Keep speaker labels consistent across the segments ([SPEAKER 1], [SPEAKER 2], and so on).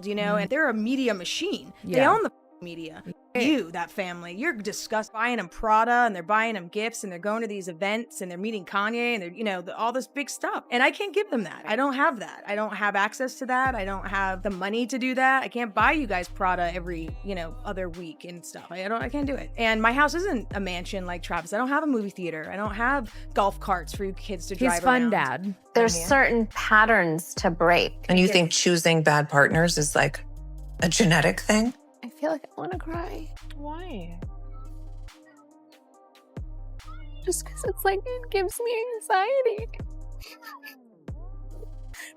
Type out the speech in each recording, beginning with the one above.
[SPEAKER 1] and they're a media machine. Yeah. They own the media. You, that family, you're disgusted, buying them Prada, and they're buying them gifts, and they're going to these events, and they're meeting Kanye, and they're, all this big stuff. And I can't give them that. I don't have that. I don't have access to that. I don't have the money to do that. I can't buy you guys Prada every, other week and stuff. I can't do it. And my house isn't a mansion like Travis. I don't have a movie theater. I don't have golf carts for you kids to drive around.
[SPEAKER 2] He's fun, Dad.
[SPEAKER 3] There's certain patterns to break.
[SPEAKER 4] And you think choosing bad partners is like a genetic thing?
[SPEAKER 3] I feel like I want to cry.
[SPEAKER 2] Why?
[SPEAKER 3] Just because it's like, it gives me anxiety.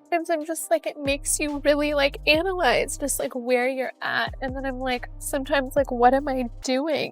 [SPEAKER 3] Sometimes I'm just like, it makes you really like analyze just like where you're at. And then I'm like, sometimes like, what am I doing?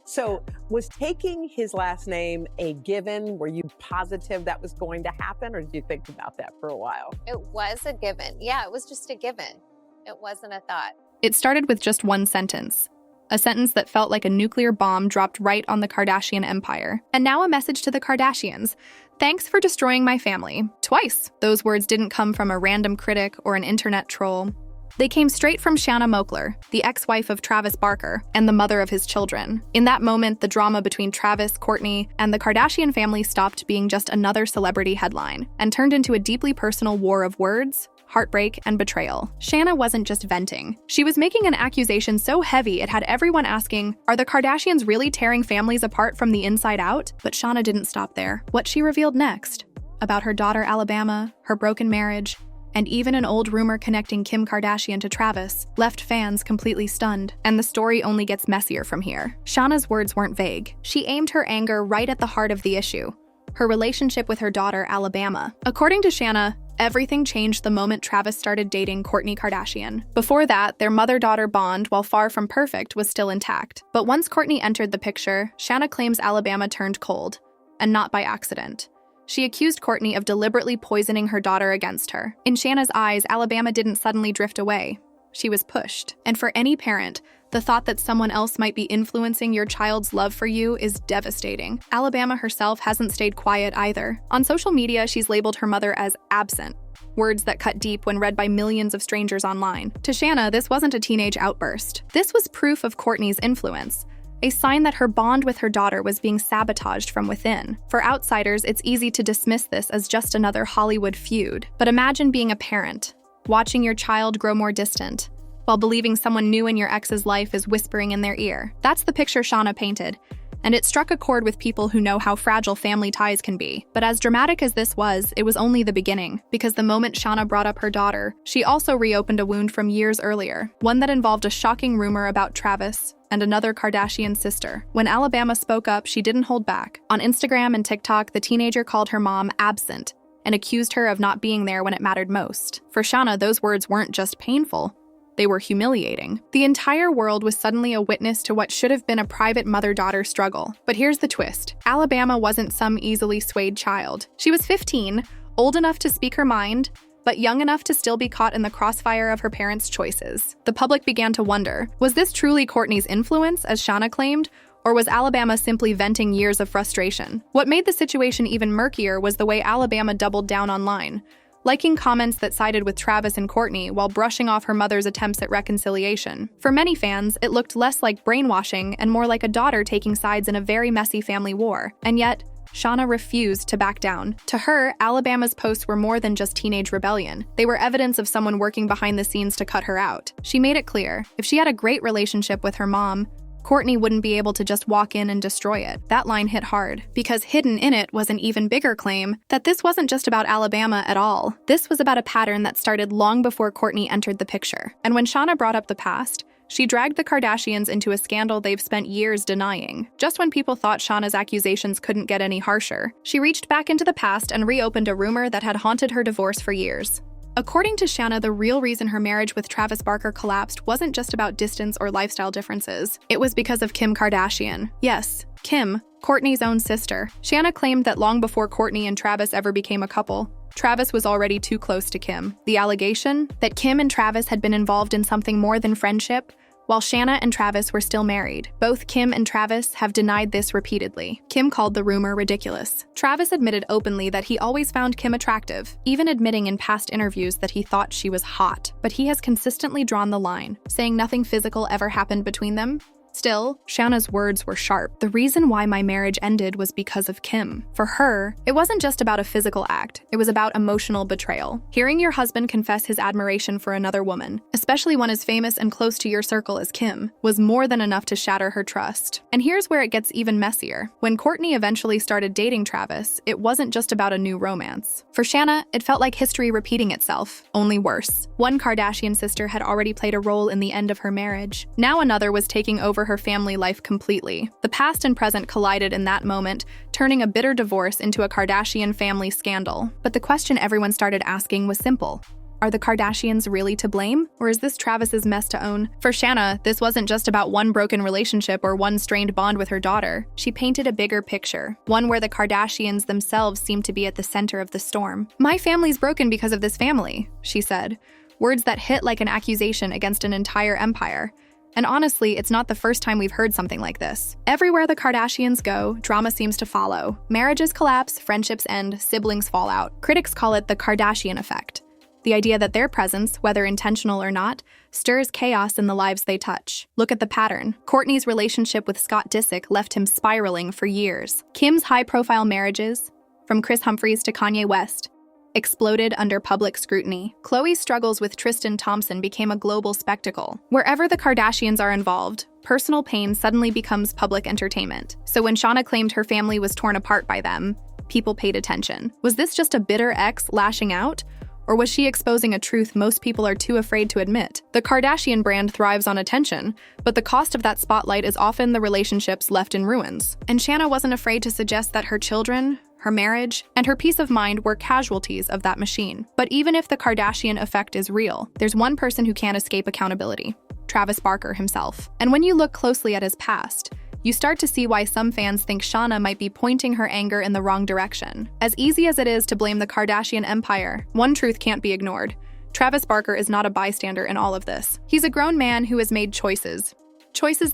[SPEAKER 5] So was taking his last name a given? Were you positive that was going to happen, or did you think about that for a while?
[SPEAKER 3] It was a given. Yeah, it was just a given. It wasn't a thought.
[SPEAKER 6] It started with just one sentence. A sentence that felt like a nuclear bomb dropped right on the Kardashian empire. And now a message to the Kardashians. Thanks for destroying my family. Twice. Those words didn't come from a random critic or an internet troll. They came straight from Shanna Moakler, the ex-wife of Travis Barker and the mother of his children. In that moment, the drama between Travis, Kourtney, and the Kardashian family stopped being just another celebrity headline and turned into a deeply personal war of words, heartbreak, and betrayal. Shanna wasn't just venting. She was making an accusation so heavy it had everyone asking, are the Kardashians really tearing families apart from the inside out? But Shanna didn't stop there. What she revealed next, about her daughter Alabama, her broken marriage, and even an old rumor connecting Kim Kardashian to Travis, left fans completely stunned. And the story only gets messier from here. Shanna's words weren't vague. She aimed her anger right at the heart of the issue, her relationship with her daughter, Alabama. According to Shanna, everything changed the moment Travis started dating Kourtney Kardashian. Before that, their mother-daughter bond, while far from perfect, was still intact. But once Kourtney entered the picture, Shanna claims Alabama turned cold, and not by accident. She accused Kourtney of deliberately poisoning her daughter against her. In Shanna's eyes, Alabama didn't suddenly drift away. She was pushed. And for any parent, the thought that someone else might be influencing your child's love for you is devastating. Alabama herself hasn't stayed quiet either. On social media, she's labeled her mother as absent, words that cut deep when read by millions of strangers online. To Shanna, this wasn't a teenage outburst. This was proof of Kourtney's influence, a sign that her bond with her daughter was being sabotaged from within. For outsiders, it's easy to dismiss this as just another Hollywood feud. But imagine being a parent, watching your child grow more distant, while believing someone new in your ex's life is whispering in their ear. That's the picture Shanna painted, and it struck a chord with people who know how fragile family ties can be. But as dramatic as this was, it was only the beginning, because the moment Shanna brought up her daughter, she also reopened a wound from years earlier, one that involved a shocking rumor about Travis and another Kardashian sister. When Alabama spoke up, she didn't hold back. On Instagram and TikTok, the teenager called her mom absent and accused her of not being there when it mattered most. For Shanna, those words weren't just painful, they were humiliating. The entire world was suddenly a witness to what should have been a private mother-daughter struggle. But here's the twist. Alabama wasn't some easily swayed child. She was 15, old enough to speak her mind, but young enough to still be caught in the crossfire of her parents' choices. The public began to wonder, was this truly Kourtney's influence, as Shanna claimed, or was Alabama simply venting years of frustration? What made the situation even murkier was the way Alabama doubled down online, liking comments that sided with Travis and Kourtney while brushing off her mother's attempts at reconciliation. For many fans, it looked less like brainwashing and more like a daughter taking sides in a very messy family war. And yet, Shanna refused to back down. To her, Alabama's posts were more than just teenage rebellion. They were evidence of someone working behind the scenes to cut her out. She made it clear, if she had a great relationship with her mom, Kourtney wouldn't be able to just walk in and destroy it. That line hit hard, because hidden in it was an even bigger claim that this wasn't just about Alabama at all. This was about a pattern that started long before Kourtney entered the picture. And when Shanna brought up the past, she dragged the Kardashians into a scandal they've spent years denying. Just when people thought Shanna's accusations couldn't get any harsher, she reached back into the past and reopened a rumor that had haunted her divorce for years. According to Shanna, the real reason her marriage with Travis Barker collapsed wasn't just about distance or lifestyle differences. It was because of Kim Kardashian. Yes, Kim, Kourtney's own sister. Shanna claimed that long before Kourtney and Travis ever became a couple, Travis was already too close to Kim. The allegation that Kim and Travis had been involved in something more than friendship while Shanna and Travis were still married. Both Kim and Travis have denied this repeatedly. Kim called the rumor ridiculous. Travis admitted openly that he always found Kim attractive, even admitting in past interviews that he thought she was hot. But he has consistently drawn the line, saying nothing physical ever happened between them. Still, Shanna's words were sharp. The reason why my marriage ended was because of Kim. For her, it wasn't just about a physical act, it was about emotional betrayal. Hearing your husband confess his admiration for another woman, especially one as famous and close to your circle as Kim, was more than enough to shatter her trust. And here's where it gets even messier. When Kourtney eventually started dating Travis, it wasn't just about a new romance. For Shanna, it felt like history repeating itself, only worse. One Kardashian sister had already played a role in the end of her marriage. Now another was taking over her family life completely. The past and present collided in that moment, turning a bitter divorce into a Kardashian family scandal. But the question everyone started asking was simple. Are the Kardashians really to blame? Or is this Travis's mess to own? For Shanna, this wasn't just about one broken relationship or one strained bond with her daughter. She painted a bigger picture, one where the Kardashians themselves seemed to be at the center of the storm. "My family's broken because of this family," she said, words that hit like an accusation against an entire empire. And honestly, it's not the first time we've heard something like this. Everywhere the Kardashians go, drama seems to follow. Marriages collapse, friendships end, siblings fall out. Critics call it the Kardashian effect. The idea that their presence, whether intentional or not, stirs chaos in the lives they touch. Look at the pattern. Kourtney's relationship with Scott Disick left him spiraling for years. Kim's high-profile marriages, from Kris Humphries to Kanye West, exploded under public scrutiny. Khloe's struggles with Tristan Thompson became a global spectacle. Wherever the Kardashians are involved, personal pain suddenly becomes public entertainment. So when Shanna claimed her family was torn apart by them, people paid attention. Was this just a bitter ex lashing out? Or was she exposing a truth most people are too afraid to admit? The Kardashian brand thrives on attention, but the cost of that spotlight is often the relationships left in ruins. And Shanna wasn't afraid to suggest that her children, her marriage, and her peace of mind were casualties of that machine. But even if the Kardashian effect is real, there's one person who can't escape accountability: Travis Barker himself. And when you look closely at his past, you start to see why some fans think Shanna might be pointing her anger in the wrong direction. As easy as it is to blame the Kardashian empire, one truth can't be ignored. Travis Barker is not a bystander in all of this. He's a grown man who has made choices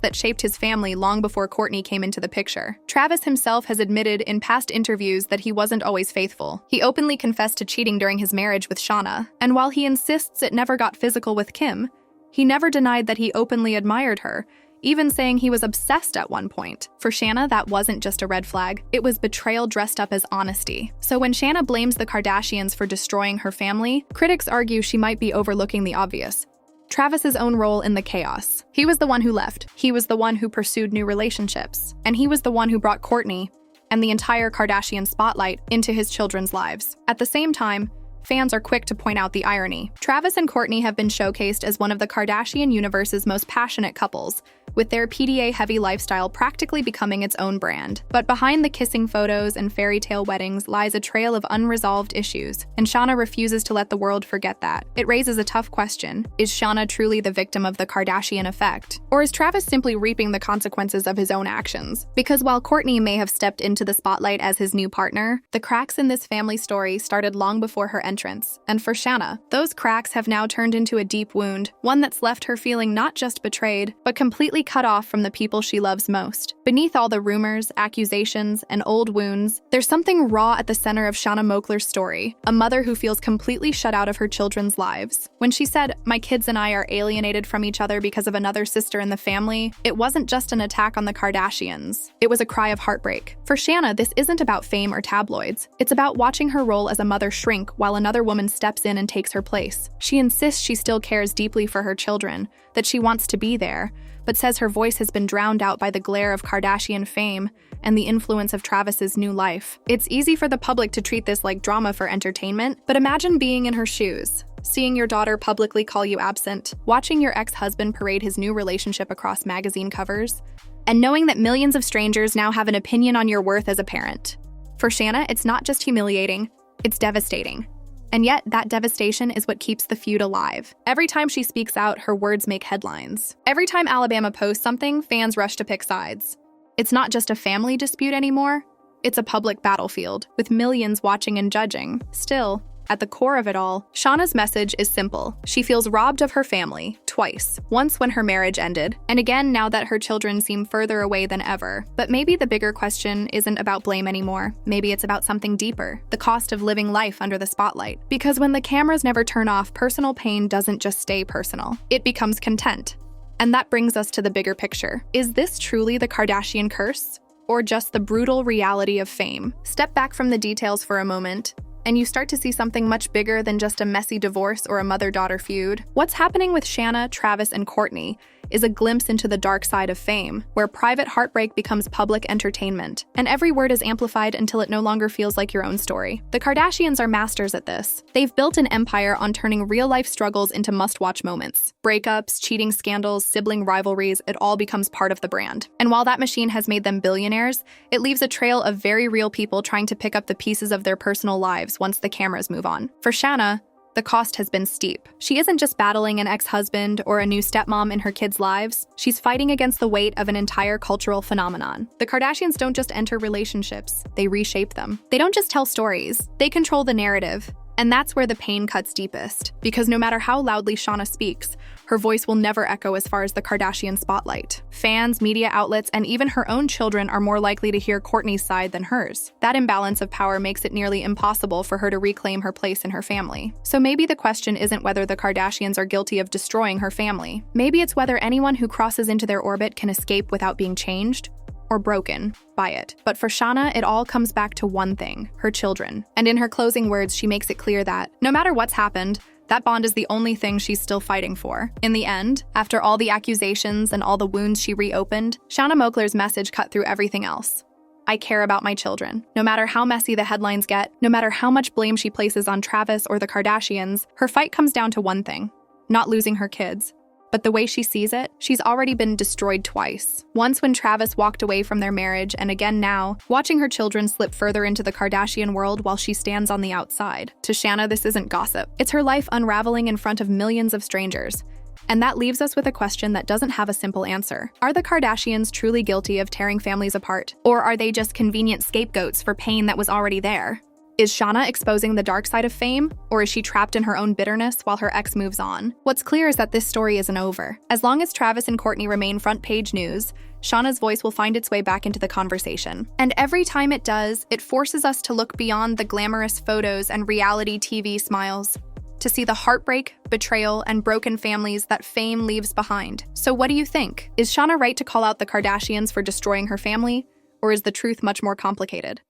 [SPEAKER 6] that shaped his family long before Kourtney came into the picture. Travis himself has admitted in past interviews that he wasn't always faithful. He openly confessed to cheating during his marriage with Shanna, and while he insists it never got physical with Kim, he never denied that he openly admired her, even saying he was obsessed at one point. For Shanna, that wasn't just a red flag. It was betrayal dressed up as honesty. So when Shanna blames the Kardashians for destroying her family, critics argue she might be overlooking the obvious: Travis's own role in the chaos. He was the one who left. He was the one who pursued new relationships. And he was the one who brought Kourtney and the entire Kardashian spotlight into his children's lives. At the same time, fans are quick to point out the irony. Travis and Kourtney have been showcased as one of the Kardashian universe's most passionate couples, with their PDA-heavy lifestyle practically becoming its own brand. But behind the kissing photos and fairy tale weddings lies a trail of unresolved issues, and Shanna refuses to let the world forget that. It raises a tough question: is Shanna truly the victim of the Kardashian effect? Or is Travis simply reaping the consequences of his own actions? Because while Kourtney may have stepped into the spotlight as his new partner, the cracks in this family story started long before her entrance. And for Shanna, those cracks have now turned into a deep wound, one that's left her feeling not just betrayed, but completely cut off from the people she loves most. Beneath all the rumors, accusations, and old wounds, there's something raw at the center of Shanna Moakler's story, a mother who feels completely shut out of her children's lives. When she said, "My kids and I are alienated from each other because of another sister in the family," it wasn't just an attack on the Kardashians. It was a cry of heartbreak. For Shanna, this isn't about fame or tabloids. It's about watching her role as a mother shrink while another woman steps in and takes her place. She insists she still cares deeply for her children, that she wants to be there, but says her voice has been drowned out by the glare of Kardashian fame and the influence of Travis's new life. It's easy for the public to treat this like drama for entertainment, but imagine being in her shoes, seeing your daughter publicly call you absent, watching your ex-husband parade his new relationship across magazine covers, and knowing that millions of strangers now have an opinion on your worth as a parent. For Shanna, it's not just humiliating, it's devastating. And yet, that devastation is what keeps the feud alive. Every time she speaks out, her words make headlines. Every time Alabama posts something, fans rush to pick sides. It's not just a family dispute anymore, it's a public battlefield, with millions watching and judging. Still, At the core of it all, Shanna's message is simple. She feels robbed of her family, twice. Once when her marriage ended, and again now that her children seem further away than ever. But maybe the bigger question isn't about blame anymore. Maybe it's about something deeper, the cost of living life under the spotlight. Because when the cameras never turn off, personal pain doesn't just stay personal. It becomes content. And that brings us to the bigger picture. Is this truly the Kardashian curse? Or just the brutal reality of fame? Step back from the details for a moment, and you start to see something much bigger than just a messy divorce or a mother-daughter feud. What's happening with Shanna, Travis, and Kourtney is a glimpse into the dark side of fame, where private heartbreak becomes public entertainment, and every word is amplified until it no longer feels like your own story. The Kardashians are masters at this. They've built an empire on turning real-life struggles into must-watch moments. Breakups, cheating scandals, sibling rivalries, it all becomes part of the brand. And while that machine has made them billionaires, it leaves a trail of very real people trying to pick up the pieces of their personal lives once the cameras move on. For Shanna, the cost has been steep. She isn't just battling an ex-husband or a new stepmom in her kids' lives. She's fighting against the weight of an entire cultural phenomenon. The Kardashians don't just enter relationships, they reshape them. They don't just tell stories, they control the narrative. And that's where the pain cuts deepest, because no matter how loudly Shanna speaks, her voice will never echo as far as the Kardashian spotlight. Fans, media outlets, and even her own children are more likely to hear Kourtney's side than hers. That imbalance of power makes it nearly impossible for her to reclaim her place in her family. So maybe the question isn't whether the Kardashians are guilty of destroying her family. Maybe it's whether anyone who crosses into their orbit can escape without being changed or broken by it. But for Shanna, it all comes back to one thing, her children. And in her closing words, she makes it clear that no matter what's happened, that bond is the only thing she's still fighting for. In the end, after all the accusations and all the wounds she reopened, Shanna Moakler's message cut through everything else. I care about my children. No matter how messy the headlines get, no matter how much blame she places on Travis or the Kardashians, her fight comes down to one thing, not losing her kids. But the way she sees it, she's already been destroyed twice. Once when Travis walked away from their marriage, and again now, watching her children slip further into the Kardashian world while she stands on the outside. To Shanna, this isn't gossip. It's her life unraveling in front of millions of strangers. And that leaves us with a question that doesn't have a simple answer. Are the Kardashians truly guilty of tearing families apart? Or are they just convenient scapegoats for pain that was already there? Is Shanna exposing the dark side of fame, or is she trapped in her own bitterness while her ex moves on? What's clear is that this story isn't over. As long as Travis and Kourtney remain front page news, Shanna's voice will find its way back into the conversation. And every time it does, it forces us to look beyond the glamorous photos and reality TV smiles, to see the heartbreak, betrayal, and broken families that fame leaves behind. So what do you think? Is Shanna right to call out the Kardashians for destroying her family, or is the truth much more complicated?